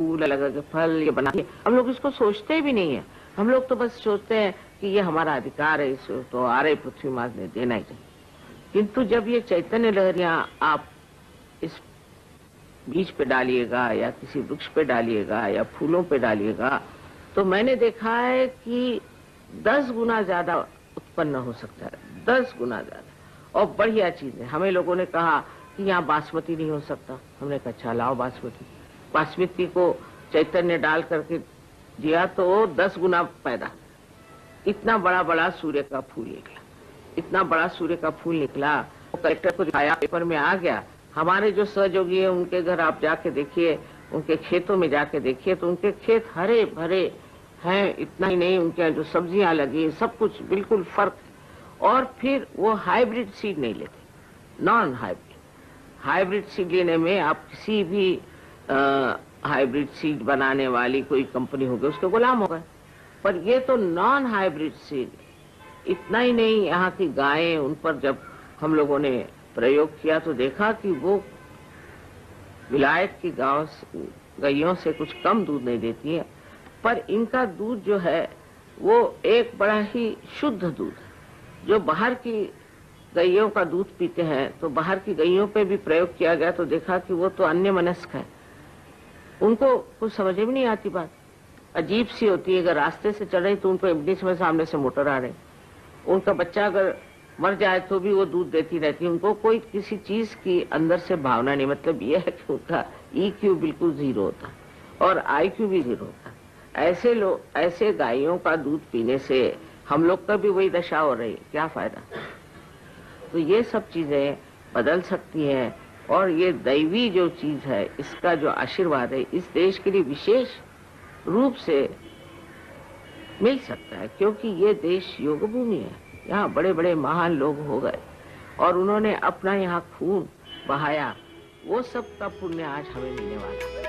फूल, अलग अलग फल ये बना, हम लोग इसको सोचते भी नहीं है। हम लोग तो बस सोचते हैं कि ये हमारा अधिकार है, इसको तो आरे पृथ्वी माँ ने देना ही चाहिए। किंतु जब ये चैतन्य लहरियां आप इस बीज पे डालिएगा या किसी वृक्ष पे डालिएगा या फूलों पे डालिएगा, तो मैंने देखा है कि 10 गुना ज्यादा उत्पन्न हो सकता है, 10 गुना ज्यादा। और बढ़िया चीज है। हमें लोगों ने कहा कि यहाँ बासमती नहीं हो सकता, हमने कहा अच्छा लाओ बासमती को चैतन्य डाल करके दिया तो 10 गुना पैदा। इतना बड़ा बड़ा सूर्य का फूल निकला, इतना बड़ा सूर्य का फूल निकला। वो कलेक्टर को दिखाया, पेपर में आ गया। हमारे जो सहयोगी है उनके घर आप जाके देखिए, उनके खेतों में जाके देखिए तो उनके खेत हरे भरे हैं। इतना ही नहीं, उनके जो सब्जियां लगी सब कुछ बिल्कुल फर्क। और फिर वो हाइब्रिड सीड नहीं लेते, नॉन हाइब्रिड। हाइब्रिड सीड लेने में आप किसी भी हाइब्रिड सीड बनाने वाली कोई कंपनी होगी उसके गुलाम हो गए। पर ये तो नॉन हाइब्रिड सीड। इतना ही नहीं, यहाँ की गायें, उन पर जब हम लोगों ने प्रयोग किया तो देखा कि वो विलायत की गायों से कुछ कम दूध नहीं देती है, पर इनका दूध जो है वो एक बड़ा ही शुद्ध दूध है। जो बाहर की गैयों का दूध पीते हैं तो बाहर की गैयों पे भी प्रयोग किया गया तो देखा कि वो तो अन्यमनस्क है, उनको कुछ समझ में नहीं आती बात, अजीब सी होती है। अगर रास्ते से चल रही तो उनको एमडी में सामने से मोटर आ रही, उनका बच्चा अगर मर जाए तो भी वो दूध देती रहती है। उनको कोई किसी चीज की अंदर से भावना नहीं। मतलब ये है कि उनका EQ बिल्कुल 0 होता और IQ भी 0 होता। ऐसे लोग, ऐसे गायों का दूध पीने से हम लोग का भी वही दशा हो रही है, क्या फायदा। तो ये सब चीजें बदल सकती हैं। और ये दैवी जो चीज है, इसका जो आशीर्वाद है इस देश के लिए विशेष रूप से मिल सकता है, क्योंकि ये देश योग भूमि है। यहाँ बड़े बड़े महान लोग हो गए और उन्होंने अपना यहाँ खून बहाया, वो सब का पुण्य आज हमें मिलने वाला है।